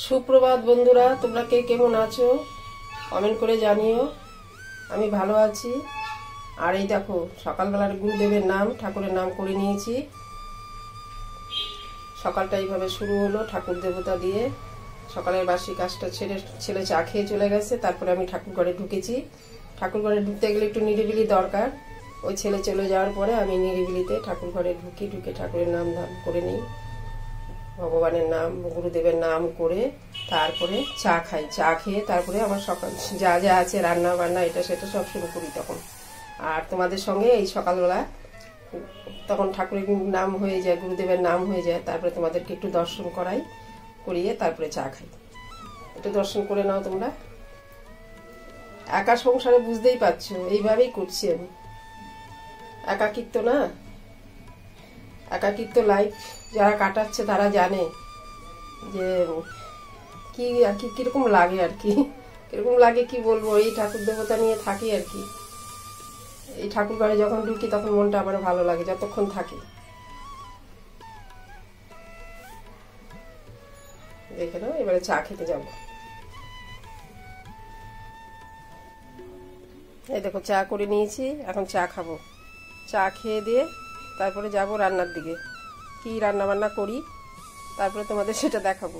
সুপ্রভাত বন্ধুরা, তোমরা কে কেমন আছো কমেন্ট করে জানিও। আমি ভালো আছি। আর এই দেখো, সকালবেলার গুরুদেবের নাম, ঠাকুরের নাম করে নিয়েছি। সকালটা এইভাবে শুরু হলো ঠাকুর দেবতা দিয়ে। সকালের বাসি কাজটা ছেলে চা খেয়ে চলে গেছে, তারপরে আমি ঠাকুর ঘরে ঢুকেছি। ঠাকুর ঘরে ঢুকতে গেলে একটু নিরিবিলি দরকার। ওই ছেলে চলে যাওয়ার পরে আমি নিরিবিলিতে ঠাকুর ঘরে ঢুকে ঠাকুরের নাম ধাম করে নিই, ভগবানের নাম, গুরুদেবের নাম করে তারপরে চা খাই। চা খেয়ে তারপরে আমার সকাল যা যা আছে রান্না বান্না এটা সেটা সব শুরু করি তখন। আর তোমাদের সঙ্গে এই সকালবেলা তখন ঠাকুরের নাম হয়ে যায়, গুরুদেবের নাম হয়ে যায়, তারপরে তোমাদেরকে একটু দর্শন করিয়ে তারপরে চা খাই। একটু দর্শন করে নাও তোমরা। একা সংসারে বুঝতেই পারছো, এইভাবেই করছি আমি। একাকিত্ব না, একাকিত্ব লাইফ যারা কাটাচ্ছে তারা জানে যে কি আর কি কিরকম লাগে, আর কি কিরকম লাগে কি বলবো। এই ঠাকুর দেবতা নিয়ে থাকি আর কি। এই ঠাকুর ঘরে যখন ঢুকি তখন মনটা আমার ভালো লাগে, যতক্ষণ থাকি। দেখে নাও, এবারে চা খেতে যাব। এই দেখো, চা করে নিয়েছি, এখন চা খাবো। চা খেয়ে দিয়ে তারপরে যাব রান্নার দিকে। কি রান্না বান্না করি তারপরে তোমাদের সেটা দেখাবো।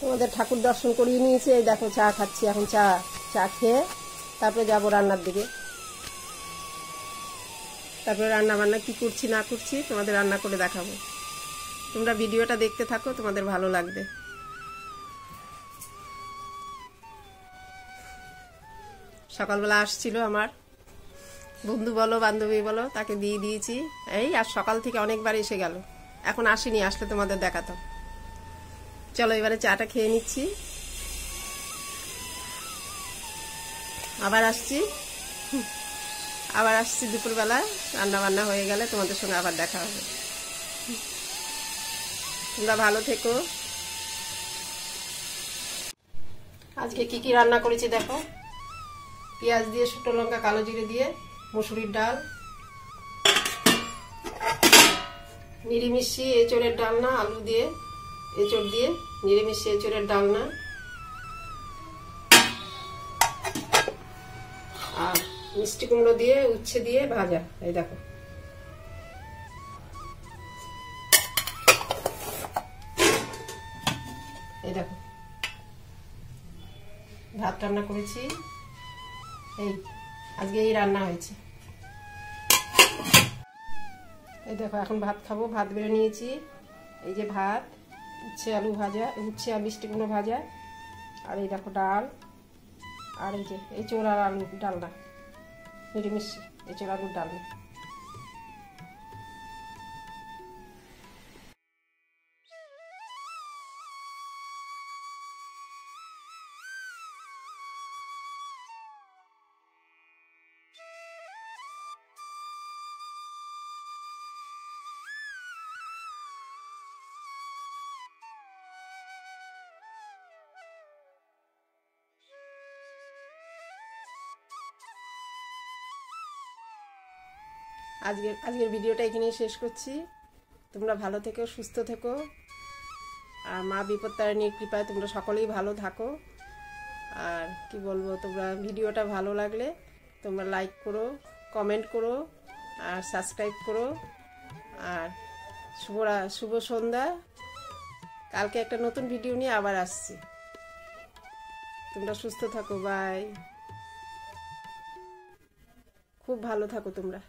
তোমাদের ঠাকুর দর্শন করিয়ে নিয়েছি, এই দেখো চা খাচ্ছি এখন। চা খেয়ে তারপরে যাব রান্নার দিকে। তারপরে রান্না বান্না কি করছি না করছি তোমাদের রান্না করে দেখাবো। তোমরা ভিডিওটা দেখতে থাকো, তোমাদের ভালো লাগবে। সকালবেলা আসছিল আমার বন্ধু বলো বান্ধবী বলো, তাকে দিয়ে দিয়েছি। এই আর সকাল থেকে অনেকবার এসে গেল, এখন আসেনি, আসলে তোমাদের দেখাতাম। চলো এবারে চাটা খেয়ে নিচ্ছি, আবার আসছি দুপুরবেলা। রান্না বান্না হয়ে গেলে তোমাদের সঙ্গে আবার দেখা হবে। তোমরা ভালো থেকো। আজকে কি কি রান্না করেছি দেখো। পেঁয়াজ দিয়ে, শুকনো লঙ্কা, কালো জিরে দিয়ে মুসুরির ডাল, নিরামিষি এঁচড়ের ডালনা, আলু দিয়ে এঁচড় দিয়ে নিরামিষি এঁচড়ের ডালনা, আর মিষ্টি কুমড়ো দিয়ে উচ্ছে দিয়ে ভাজা। এই দেখো, এই দেখো ভাত রান্না করেছি। এই আজকে এই রান্না হয়েছে। এই দেখো এখন ভাত খাবো, ভাত বেড়ে নিয়েছি। এই যে ভাত, উচ্ছে আলু ভাজা, উচ্ছে আর মিষ্টি কুমড়ো ভাজা, আর এই দেখো ডাল, আর এই যে এঁচড় আর আলু ডালনা, নিরামিষ এঁচড় আলুর ডালনা। আজকের ভিডিওটা এখানেই শেষ করছি। তোমরা ভালো থেকো, সুস্থ থেকো, আর মা বিপত্তারিণীর কৃপায় তোমরা সকলেই ভালো থাকো। আর কি বলবো, তোমরা ভিডিওটা ভালো লাগলে তোমরা লাইক করো, কমেন্ট করো, আর সাবস্ক্রাইব করো। আর শুভ সন্ধ্যা। কালকে একটা নতুন ভিডিও নিয়ে আবার আসছি। তোমরা সুস্থ থাকো, বাই। খুব ভালো থাকো তোমরা।